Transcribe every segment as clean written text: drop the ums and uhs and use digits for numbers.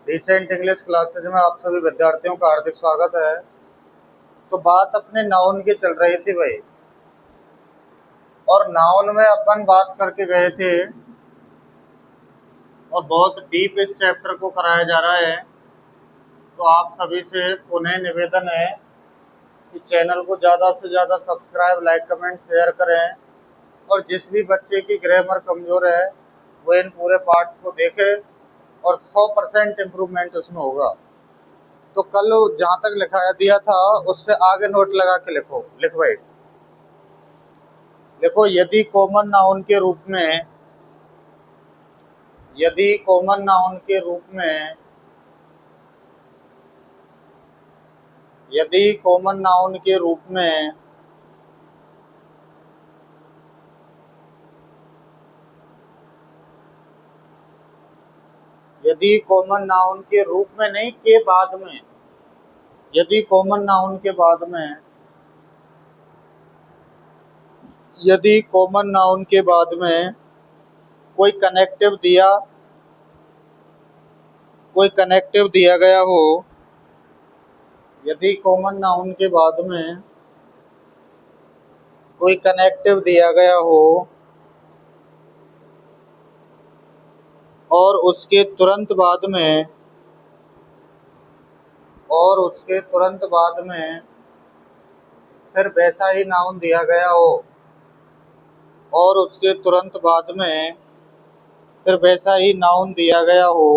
Recent English classes में आप सभी विद्यार्थियों का हार्दिक स्वागत है। तो बात अपने नाउन की चल रही थी भाई, और नाउन में अपन बात करके गए थे और बहुत डीप इस चैप्टर को कराया जा रहा है। तो आप सभी से पुनः निवेदन है कि चैनल को ज़्यादा से ज़्यादा सब्सक्राइब, लाइक, कमेंट, शेयर करें, और जिस भी बच्चे की ग्रामर कमज़ोर है वो इन पूरे पार्ट्स को देखे और 100% इम्प्रूवमेंट उसमें होगा। तो कल जहाँ तक लिखाया दिया था उससे आगे नोट लगा के लिखवाइए। देखो, यदि कॉमन नाउन के रूप में यदि कॉमन नाउन के रूप में यदि कॉमन नाउन के रूप में यदि कॉमन नाउन के रूप में नहीं, के बाद में, यदि कॉमन नाउन के बाद में यदि कॉमन नाउन के बाद में कोई कनेक्टिव दिया गया हो, यदि कॉमन नाउन के बाद में कोई कनेक्टिव दिया गया हो और उसके तुरंत बाद में फिर वैसा ही नाउन दिया गया हो और उसके तुरंत बाद में फिर वैसा ही नाउन दिया गया हो,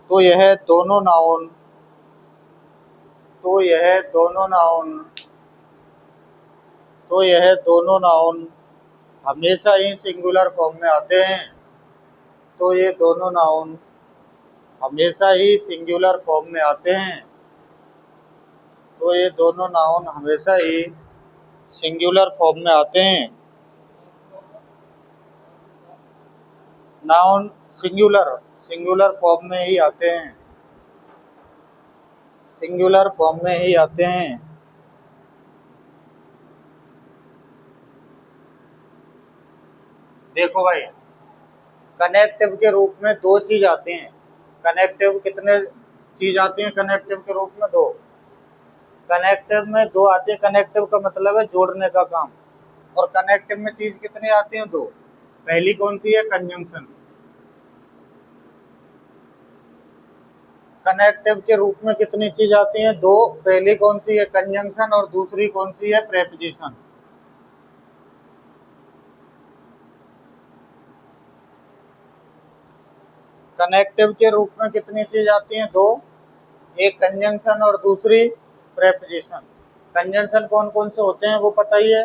तो यह दोनों नाउन हमेशा ही सिंगुलर फॉर्म में आते हैं। तो ये दोनों नाउन हमेशा ही सिंगुलर फॉर्म में आते हैं। तो ये दोनों नाउन हमेशा ही सिंगुलर फॉर्म में आते हैं। नाउन सिंगुलर फॉर्म में ही आते हैं। सिंगुलर फॉर्म में ही आते हैं। देखो भाई, कनेक्टिव के रूप में दो चीज आती हैं। कनेक्टिव कितने चीज आती हैं? कनेक्टिव के रूप में दो। कनेक्टिव में दो आती है। कनेक्टिव का मतलब है जोड़ने का काम। और कनेक्टिव में चीज कितनी आती है? दो। पहली कौन सी है? कंजंक्शन। कनेक्टिव के रूप में कितनी चीज आती हैं? दो। पहली कौन सी है? कंजंक्शन। और दूसरी कौन सी है? प्रेपोजिशन। कनेक्टिव के रूप में कितनी चीज आती हैं? दो। एक कंजंक्शन और दूसरी प्रेपोजिशन। कंजंक्शन कौन कौन से होते हैं वो पता ही है।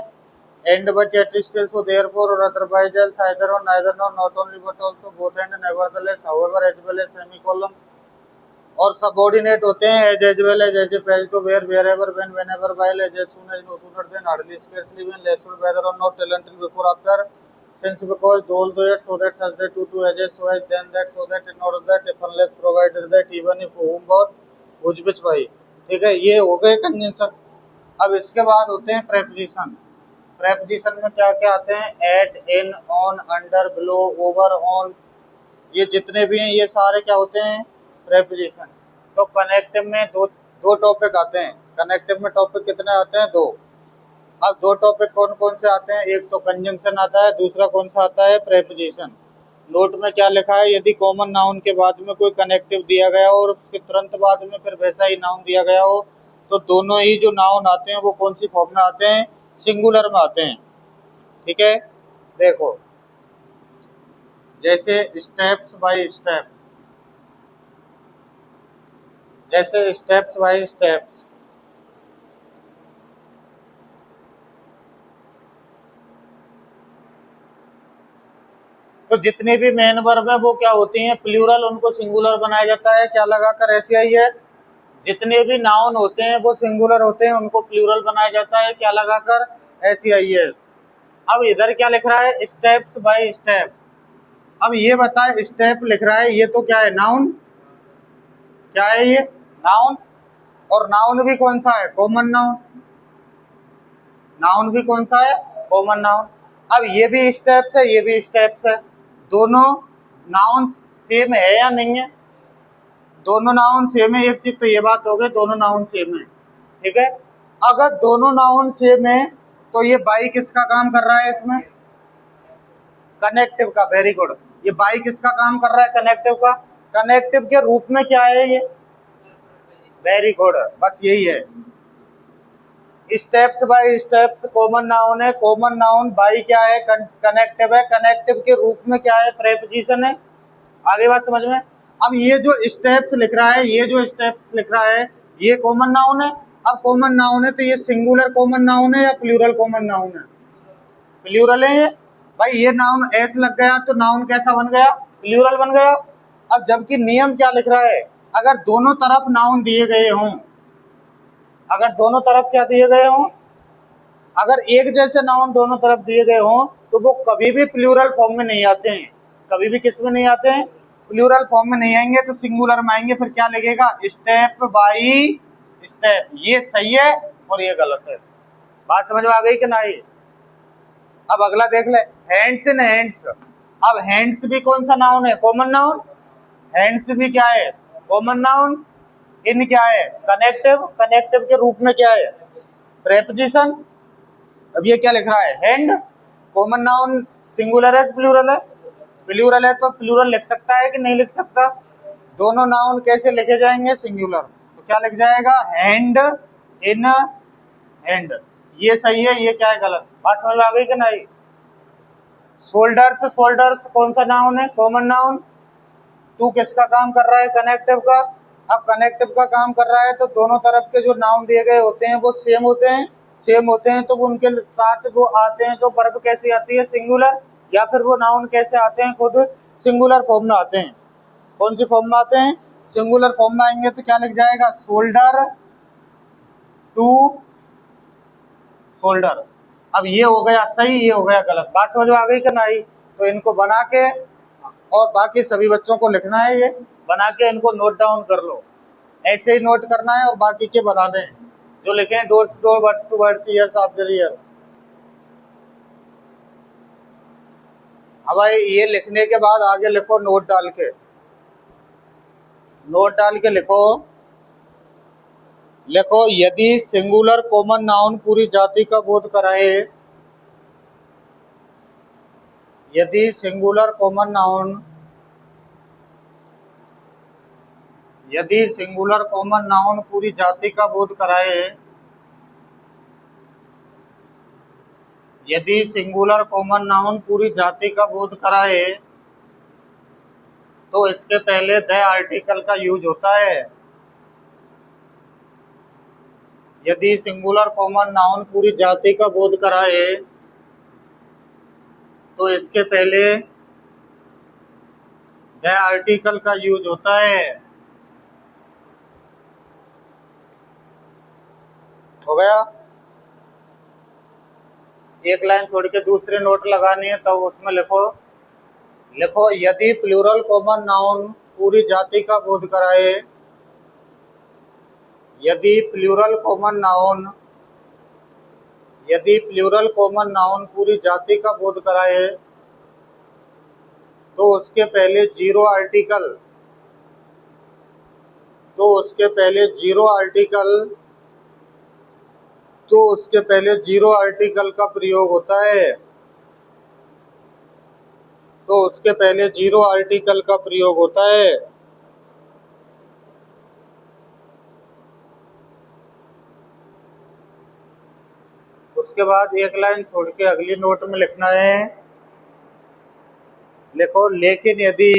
And but yet still, so therefore or otherwise else, either or neither nor, not only but also, both and, nevertheless, however, as well as, semicolon. और सबऑर्डिनेट होते हैं as well as, as to, where, wherever, when, whenever, while, as soon as, no sooner than, hardly, scarcely, when, less, whether or not, till, until, before, after, since, because, though, although, yet, so that, such that, to, as, so as, then, that, so that, in order that, if, unless, provided that, even if, whom, but, which भाई। ठीक है, ये हो गए conjunction. अब इसके बाद होते हैं प्रेपोजिशन। प्रेपोजिशन में क्या क्या आते हैं? At, in, on, under, below, over, on, ये जितने भी हैं ये सारे क्या होते हैं? प्रेपोजिशन। तो कनेक्टिव में दो टॉपिक आते हैं। कनेक्टिव में टॉपिक कितने आते हैं? दो। अब दो टॉपिक कौन कौन से आते हैं? एक तो कंजंक्शन आता है, दूसरा कौन सा आता है? प्रेपोजिशन। नोट में क्या लिखा है? यदि कॉमन नाउन के बाद में कोई कनेक्टिव दिया गया हो और उसके तुरंत बाद में फिर वैसा ही नाउन दिया गया हो, तो दोनों ही जो नाउन आते हैं वो कौन सी फॉर्म में आते हैं? सिंगुलर में आते हैं। ठीक है, देखो, जैसे स्टेप्स बाय स्टेप्स, तो जितने भी मेन वर्ब है वो क्या होती हैं? प्लूरल। उनको सिंगुलर बनाया जाता है क्या लगाकर? SEIS। जितने भी नाउन होते हैं वो सिंगुलर होते हैं, उनको प्लूरल बनाया जाता है क्या लगाकर? SEIS। अब इधर क्या लिख रहा है? Steps by step. अब ये बताए, स्टेप लिख रहा है, ये तो क्या है? नाउन। क्या है ये? नाउन। और नाउन भी कौन सा है? Common noun. नाउन भी कौन सा है? Common noun. अब ये भी स्टेप्स है, ये भी स्टेप्स है। दोनों नाउन सेम है या नहीं है? दोनों नाउन सेम है, एक चीज तो ये बात हो गई, दोनों नाउन सेम है, ठीक है। अगर दोनों नाउन सेम है तो ये बाई किसका काम कर रहा है इसमें? कनेक्टिव का। Very good. ये बाई किसका काम कर रहा है? कनेक्टिव का। कनेक्टिव के रूप में क्या है ये? वेरी गुड, बस यही है। Steps by steps common noun है, कॉमन नाउन बाई क्या है? कनेक्टिव है, कनेक्टिव के रूप में क्या है? प्रेपोजिशन है। आगे बात समझ में। अब ये जो स्टेप्स लिख रहा है, ये जो स्टेप्स लिख रहा है, ये कॉमन नाउन है। अब कॉमन नाउन है तो ये सिंगुलर कॉमन नाउन है या प्लूरल कॉमन नाउन है? प्लूरल है ये। भाई ये नाउन एस लग गया तो नाउन कैसा बन गया? प्लूरल बन गया। अब जबकि नियम क्या लिख रहा है? अगर दोनों तरफ नाउन दिए गए हों, अगर दोनों तरफ क्या दिए गए हों, अगर एक जैसे नाउन दोनों तरफ दिए गए हों तो वो कभी भी प्लूरल फॉर्म में नहीं आते हैं। कभी भी किस में नहीं आते हैं? प्लूरल फॉर्म में नहीं आएंगे तो सिंगुलर में आएंगे। फिर क्या लगेगा? Step by step. ये सही है और ये गलत है। बात समझ में आ गई कि नहीं? अब अगला देख ले, हैंड्स इन हैंड्स। अब हैंड्स भी कौन सा नाउन है? Common noun. हैंड्स भी क्या है? Common noun. इन क्या है? कनेक्टिव। कनेक्टिव के रूप में क्या है? प्रेपोजिशन। अब ये क्या लिख रहा है? हैंड। कॉमन नाउन सिंगुलर है प्लूरल है? प्लूरल है तो प्लूरल लिख सकता है कि नहीं लिख सकता? दोनों नाउन कैसे लिखे जाएंगे? सिंगुलर। तो क्या लिख जाएगा? Hand in hand. ये सही है, ये क्या है? गलत। बात समझ में आ गई कि नहीं? शोल्डर्स। शोल्डर्स कौन सा नाउन है? Common noun. टू किसका काम कर रहा है? कनेक्टिव का। अब कनेक्टिव का काम कर रहा है तो दोनों तरफ के जो नाउन दिए गए होते हैं वो सेम होते हैं। सेम होते हैं तो वो उनके साथ वो आते हैं, जो वर्ब कैसे आती है? सिंगुलर। या फिर वो नाउन कैसे आते हैं? खुद सिंगुलर फॉर्म में आते हैं। कौन सी फॉर्म में आते हैं? सिंगुलर फॉर्म में आएंगे तो क्या लिख जाएगा? Shoulder to shoulder. अब ये हो गया सही, ये हो गया गलत। बात समझ में आ गई कि नहीं? तो इनको बना के, और बाकी सभी बच्चों को लिखना है, ये बना के इनको नोट डाउन कर लो। ऐसे ही नोट करना है और बाकी के बनाने हैं जो लिखे हैं, door to door, words to words, years after years. अब भाई ये लिखने के बाद आगे लिखो नोट डाल के, नोट डाल के लिखो। लिखो, यदि सिंगुलर कॉमन नाउन पूरी जाति का बोध कराए, यदि सिंगुलर कॉमन नाउन, यदि सिंगुलर कॉमन नाउन पूरी जाति का बोध कराए, यदि सिंगुलर कॉमन नाउन पूरी जाति का बोध कराए तो इसके पहले द आर्टिकल का यूज होता है। यदि सिंगुलर कॉमन नाउन पूरी जाति का बोध कराए तो इसके पहले द आर्टिकल का यूज होता है। हो गया? एक लाइन छोड़ के दूसरे नोट लगानी है तो उसमें लिखो, लिखो यदि प्लूरल कॉमन नाउन पूरी जाति का बोध कराए, यदि प्लूरल कॉमन नाउन, यदि प्लूरल कॉमन नाउन पूरी जाति का बोध कराए तो उसके पहले जीरो आर्टिकल, तो उसके पहले जीरो आर्टिकल, तो उसके पहले जीरो आर्टिकल का प्रयोग होता है। तो उसके पहले जीरो आर्टिकल का प्रयोग होता है। उसके बाद एक लाइन छोड़ के अगली नोट में लिखना है, लिखो लेकिन यदि,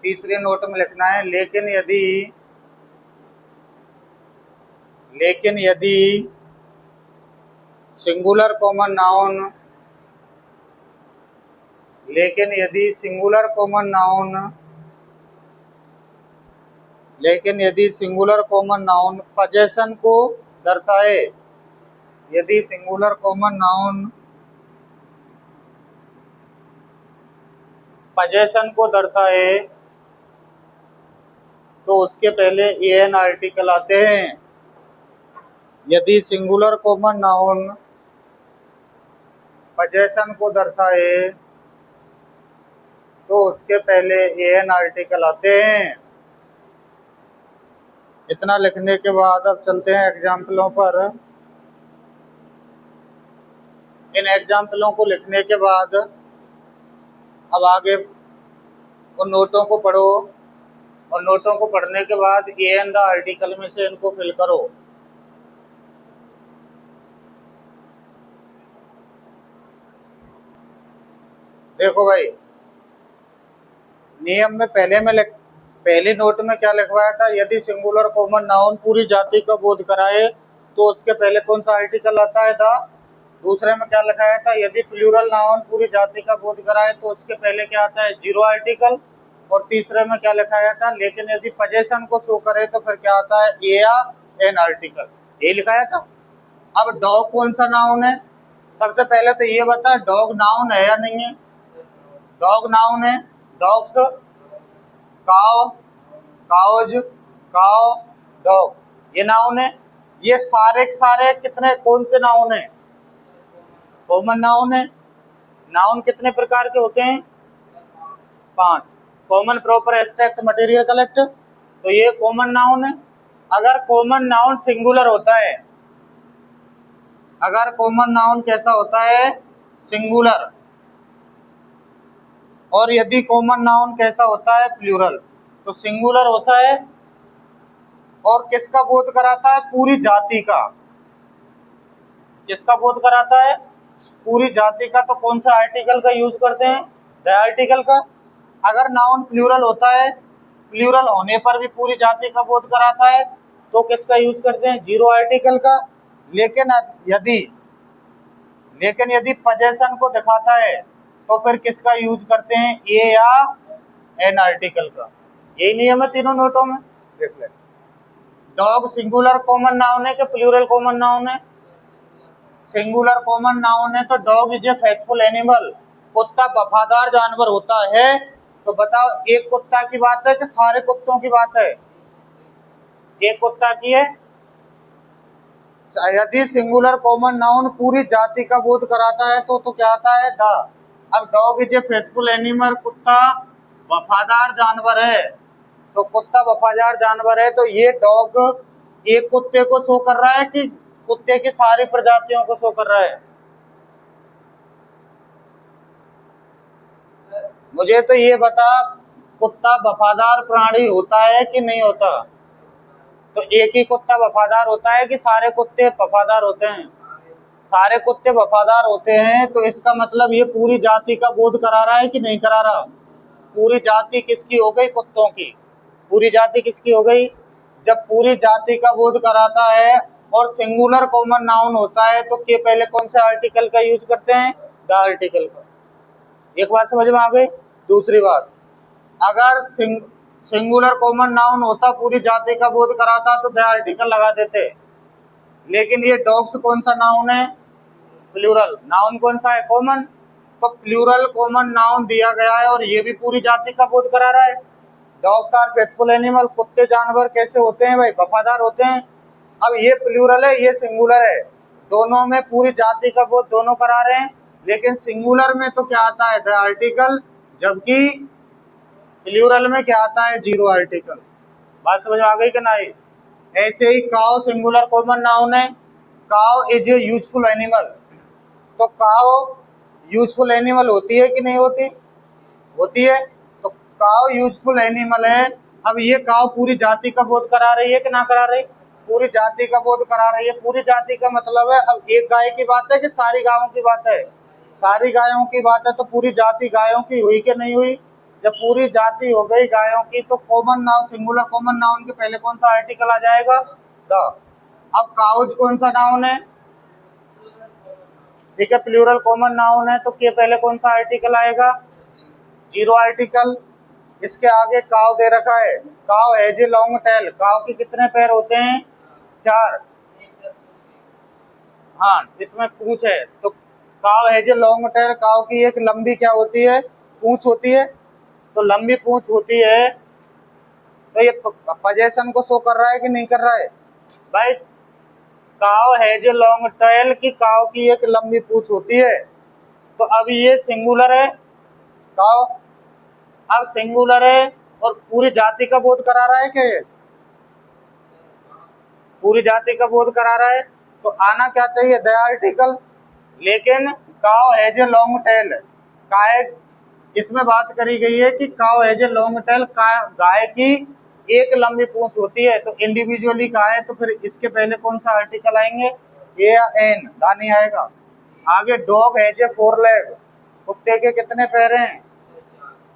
तीसरे नोट में लिखना है लेकिन यदि, लेकिन यदि सिंगुलर कॉमन नाउन, लेकिन यदि सिंगुलर कॉमन नाउन, लेकिन यदि सिंगुलर कॉमन नाउन पजेशन को दर्शाए, यदि सिंगुलर कॉमन नाउन पजेशन को दर्शाए तो उसके पहले एन आर्टिकल आते हैं। यदि सिंगुलर कॉमन नाउन पजेशन को दर्शाए तो उसके पहले एन आर्टिकल आते हैं। इतना लिखने के बाद अब चलते हैं एग्जाम्पलों पर। इन एग्जाम्पलों को लिखने के बाद अब आगे उन नोटों को पढ़ो, और नोटों को पढ़ने के बाद ए एन द आर्टिकल में से इनको फिल करो। देखो भाई, नियम में पहली नोट में क्या लिखवाया था, यदि सिंगुलर कॉमन नाउन पूरी जाति का बोध कराए तो उसके पहले कौन सा आर्टिकल आता है, द। दूसरे में क्या लिखाया था, यदि प्लूरल नाउन पूरी जाति का बोध कराए तो उसके पहले क्या आता है, जीरो आर्टिकल। और तीसरे में क्या लिखाया था, लेकिन यदि पोजेशन को शो करे तो फिर क्या आता है, ए या एन आर्टिकल, ये लिखाया था। अब डॉग कौन सा नाउन है, सबसे पहले तो ये बता, डॉग नाउन है या नहीं है। डॉग नाउन है, डॉग्स, काव, काउज, काव, डॉग, ये नाउन है। ये सारे के सारे कितने, कौन से नाउन है, कॉमन नाउन है। नाउन कितने प्रकार के होते हैं, 5। Common, proper, abstract, material, collective, तो ये कॉमन नाउन है। अगर कॉमन नाउन सिंगुलर होता है, अगर कॉमन नाउन कैसा होता है, सिंगुलर, और यदि कॉमन नाउन कैसा होता है, प्लूरल, तो सिंगुलर होता है और किसका बोध कराता है, पूरी जाति का। किसका बोध कराता है, पूरी जाति का। तो कौन सा आर्टिकल का यूज करते हैं, द आर्टिकल का। अगर नाउन प्लूरल होता है, प्लूरल होने पर भी पूरी जाति का बोध कराता है, तो किसका यूज करते हैं, जीरो आर्टिकल का। लेकिन यदि पोजेशन को दिखाता है तो फिर किसका यूज करते हैं, ए या एन आर्टिकल का। यही नियम है तीनों नोटों में, देख ले। डॉग सिंगुलर कॉमन नाउन है कि प्लूरल कॉमन नाउन है, सिंगुलर कॉमन नाउन है। तो dog is a faithful animal, कुत्ता वफादार जानवर होता है। तो बताओ, एक कुत्ता की बात है कि सारे कुत्तों की बात है, एक कुत्ता की है। यदि सिंगुलर कॉमन नाउन पूरी जाति का बोध कराता है तो क्या आता है, द। अब dog is a faithful animal, कुत्ता वफादार जानवर है। तो कुत्ता वफादार जानवर है, तो ये डॉग एक कुत्ते को शो कर रहा है कि कुत्ते की सारी प्रजातियों को शो कर रहा है। मुझे तो ये बता, कुत्ता वफादार प्राणी होता है कि नहीं होता। तो एक ही कुत्ता वफादार होता है कि सारे कुत्ते वफादार होते हैं, सारे कुत्ते वफादार होते हैं। तो इसका मतलब ये पूरी जाति का बोध करा रहा है कि नहीं करा रहा। पूरी जाति किसकी हो गई, कुत्तों की। पूरी जाति किसकी हो गई, जब पूरी जाति का बोध कराता है और सिंगुलर कॉमन नाउन होता है तो के पहले कौन से आर्टिकल का यूज करते हैं, द आर्टिकल का। एक बात समझ में आ गई। दूसरी बात, अगर सिंगुलर कॉमन नाउन होता, पूरी जाति का बोध कराता, तो द आर्टिकल लगा देते। लेकिन ये डॉग्स कौन सा नाउन है, प्लूरल। नाउन कौन सा है, कॉमन। तो प्लूरल कॉमन नाउन दिया गया है और ये भी पूरी जाति का बोध करा रहा है। डॉग्स आर फेथफुल एनिमल, कुत्ते जानवर कैसे होते हैं भाई, वफादार होते हैं। अब ये प्लूरल है, ये सिंगुलर है, दोनों में पूरी जाति का बोध दोनों करा रहे हैं। लेकिन सिंगुलर में तो क्या आता है, द आर्टिकल, जबकि प्लूरल में क्या आता है, जीरो आर्टिकल। बात समझ में आ गई कि नहीं। ऐसे ही काव सिंगुलर कॉमन नाउन है, काव इज ए यूजफुल एनिमल। तो काव यूजफुल एनिमल होती है कि नहीं होती, होती है। तो काव यूजफुल एनिमल है। अब ये काव पूरी जाति का बोध करा रही है कि ना करा रही, पूरी जाति का बोध करा रही है। पूरी जाति का मतलब है, अब एक गाय की बात है कि सारी गायों की बात है, सारी गायों की बात है। तो पूरी जाति गायों की हुई कि नहीं हुई। जब पूरी जाति हो गई गायों की, तो common noun, singular common noun के पहले कौन सा आर्टिकल आ जाएगा, द। अब काउज कौन सा नाउन है, ठीक है, प्लूरल कॉमन नाउन है, तो के पहले कौन सा आर्टिकल आएगा, जीरो आर्टिकल। इसके आगे काव दे रखा है, काव हैज ए लॉन्ग टेल। काव के कितने पैर होते हैं, 4। हाँ, इसमें पूंछ है, तो काव हैज ए लॉन्ग टेल, काव की एक लंबी क्या होती है, पूंछ होती है। तो लंबी पूंछ होती है, तो ये पोजेशन को शो कर रहा है कि नहीं कर रहा है भाई। काव हैज ए लॉन्ग टेल की काव की एक लंबी पूंछ होती है। तो अब ये सिंगुलर है, काव। अब सिंगुलर है और पूरी जाति का बोध करा रहा है क्या ये? पूरी जाति का बोध करा रहा है, तो आना क्या चाहिए? The article. लेकिन cow has a long tail, काय इसमें बात करी गई है कि cow has a long tail, गाय की एक लंबी पूंछ होती है, तो इंडिविजुअली कहा है, तो फिर इसके पहले कौन सा आर्टिकल आएंगे? ए या एन? दानी आएगा। आगे dog has a four leg, कुत्ते के कितने पैर हैं?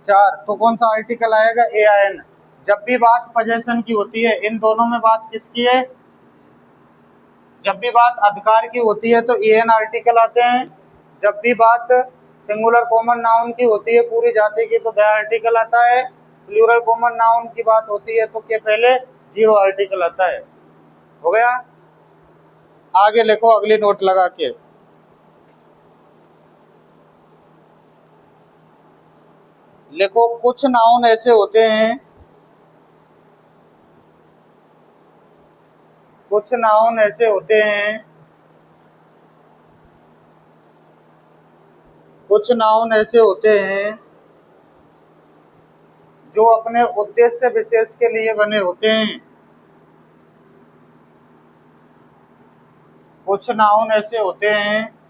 4, तो कौन सा आर्टिकल आएगा? ए या एन। जब भी बात पोजेशन की होती है, इन दोनों में बात किसकी है? जब भी बात अधिकार की होती है तो ए एन आर्टिकल आते हैं। जब भी बात सिंगुलर कॉमन नाउन की होती है पूरी जाति की, तो द आर्टिकल आता है। प्लूरल कॉमन नाउन की बात होती है तो के पहले जीरो आर्टिकल आता है। हो गया? आगे लिखो अगली नोट लगा के। लिखो कुछ नाउन ऐसे होते हैं, कुछ नाउन ऐसे होते हैं, कुछ नाउन ऐसे होते हैं जो अपने उद्देश्य विशेष के लिए बने होते हैं। कुछ नाउन ऐसे होते हैं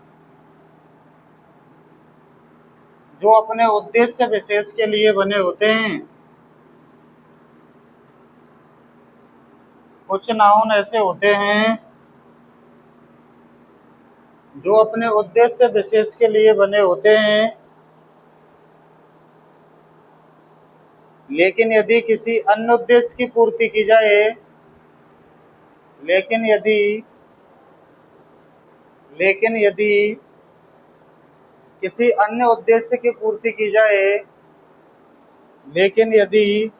जो अपने उद्देश्य विशेष के लिए बने होते हैं। कुछ नाउन ऐसे होते हैं जो अपने उद्देश्य विशेष के लिए बने होते हैं, लेकिन यदि किसी अन्य उद्देश्य की पूर्ति की जाए, लेकिन यदि किसी अन्य उद्देश्य की पूर्ति की जाए, लेकिन यदि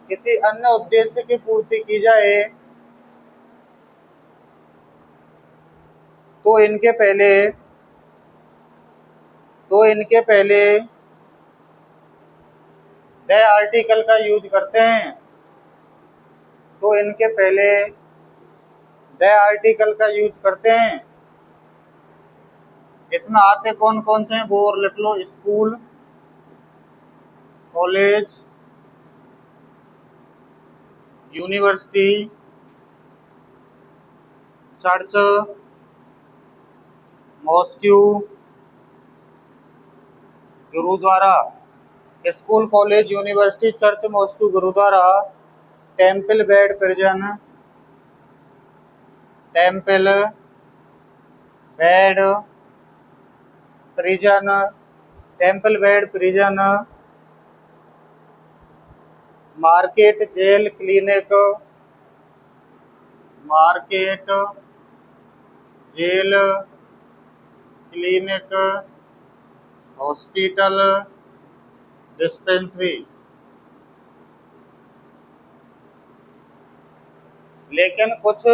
किसी अन्य उद्देश्य की पूर्ति की जाए, तो इनके पहले द आर्टिकल का यूज करते हैं। तो इनके पहले द आर्टिकल का यूज करते हैं। इसमें आते कौन कौन से हैं वो और लिख लो। School, college, university, church, mosque, gurdwara. School, college, university, church, mosque, gurdwara. Temple, bed, prison, temple, bed, prison, temple, bed, prison. Market, jail, clinic, market, jail, clinic, hospital, dispensary. लेकिन कुछ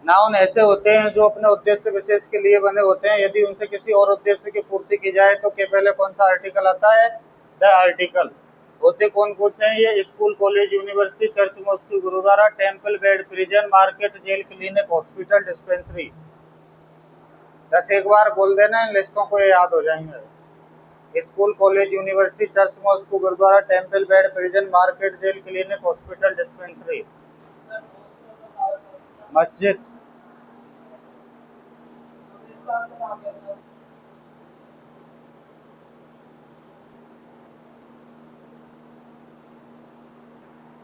नाउन ऐसे होते हैं जो अपने उद्देश्य विशेष के लिए बने होते हैं, यदि उनसे किसी और उद्देश्य की पूर्ति की जाए तो के पहले कौन सा आर्टिकल आता है? The article. होते कौन कौन से हैं ये? School, college, university, church, mosque, gurdwara, temple, bed, prison, market, jail, clinic, hospital, dispensary. 10 एक बार बोल देना, इन लिस्टों को ये याद हो जाएंगे। School, college, university, church, mosque, gurdwara, temple, bed, prison, market, jail, clinic, hospital, dispensary. मस्जिद।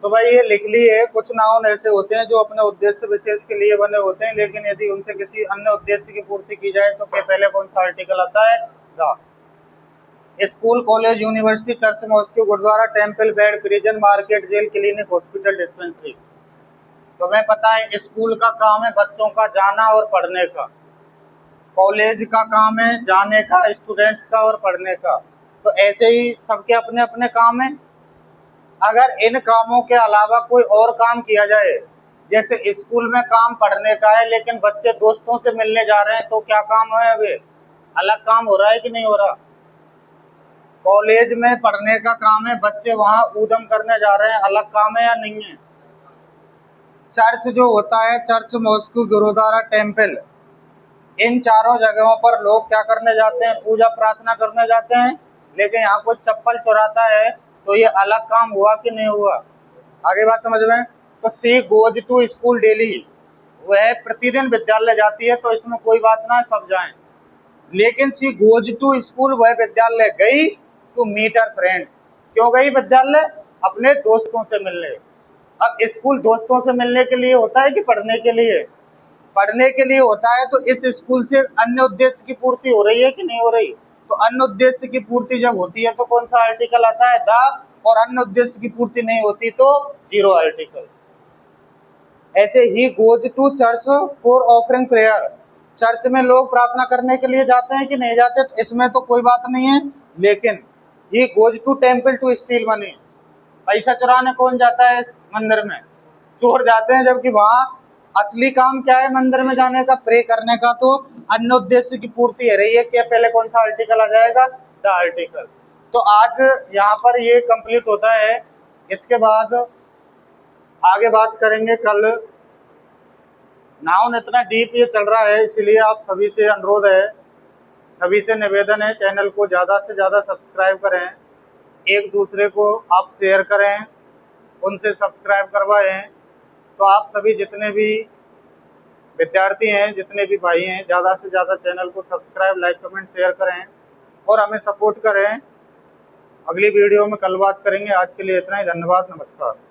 तो भाई ये लिख लिए, कुछ नाउन ऐसे होते हैं जो अपने उद्देश्य विशेष के लिए बने होते हैं, लेकिन यदि उनसे किसी अन्य उद्देश्य की पूर्ति की जाए तो के पहले कौन सा आर्टिकल आता है? The. School, college, university, church, mosque, gurdwara, temple, bed, prison, market, jail, clinic, hospital, dispensary. तुम्हें पता है स्कूल का काम है बच्चों का जाना और पढ़ने का, कॉलेज का काम है जाने का, स्टूडेंट्स का और पढ़ने का। तो ऐसे ही सबके अपने अपने काम है। अगर इन कामों के अलावा कोई और काम किया जाए, जैसे स्कूल में काम पढ़ने का है लेकिन बच्चे दोस्तों से मिलने जा रहे हैं, तो क्या काम है? अभी अलग काम हो रहा है कि नहीं हो रहा? कॉलेज में पढ़ने का काम है, बच्चे वहां ऊधम करने जा रहे हैं, अलग काम है या नहीं है? चर्च जो होता है, चर्च, मॉस्क्यू, गुरुद्वारा, टेम्पल, इन चारों जगहों पर लोग क्या करने जाते हैं? पूजा प्रार्थना करने जाते हैं। लेकिन यहाँ कोई चप्पल चुराता है तो ये अलग काम हुआ कि नहीं हुआ? आगे बात समझ में? तो she goes to school daily, वह प्रतिदिन विद्यालय जाती है, तो इसमें कोई बात ना, सब जाएं। लेकिन सी गोज टू स्कूल, वह विद्यालय गई टू मीट हर फ्रेंड्स। क्यों गई विद्यालय? अपने दोस्तों से मिलने। अब स्कूल दोस्तों से मिलने के लिए होता है कि पढ़ने के लिए? पढ़ने के लिए होता है। तो इस स्कूल से अन्य उद्देश्य की पूर्ति हो रही है कि नहीं हो रही? तो अन्य उद्देश्य की पूर्ति जब होती है तो कौन सा आर्टिकल आता है? द। और अन्य उद्देश्य की पूर्ति नहीं होती तो जीरो आर्टिकल। ऐसे he goes to church for offering prayer, church में लोग प्रार्थना करने के लिए जाते हैं कि नहीं जाते? तो इसमें तो कोई बात नहीं है। लेकिन he goes to temple to steal money, पैसा चुराने कौन जाता है? इस मंदिर में चोर जाते हैं, जबकि वहां असली काम क्या है मंदिर में जाने का? प्रे करने का। तो अन्य उद्देश्य की पूर्ति हो रही है कि पहले कौन सा आर्टिकल आ जाएगा? The article. तो आज यहाँ पर ये कंप्लीट होता है। इसके बाद आगे बात करेंगे कल। नाउन इतना डीप ये चल रहा है, इसलिए आप सभी से अनुरोध है, सभी से निवेदन है, चैनल को ज़्यादा से ज़्यादा सब्सक्राइब करें, एक दूसरे को आप शेयर करें, उनसे सब्सक्राइब करवाएं। तो आप सभी जितने भी विद्यार्थी हैं, जितने भी भाई हैं, ज़्यादा से ज़्यादा चैनल को सब्सक्राइब, लाइक, कमेंट, शेयर करें और हमें सपोर्ट करें। अगली वीडियो में कल बात करेंगे। आज के लिए इतना ही। धन्यवाद। नमस्कार।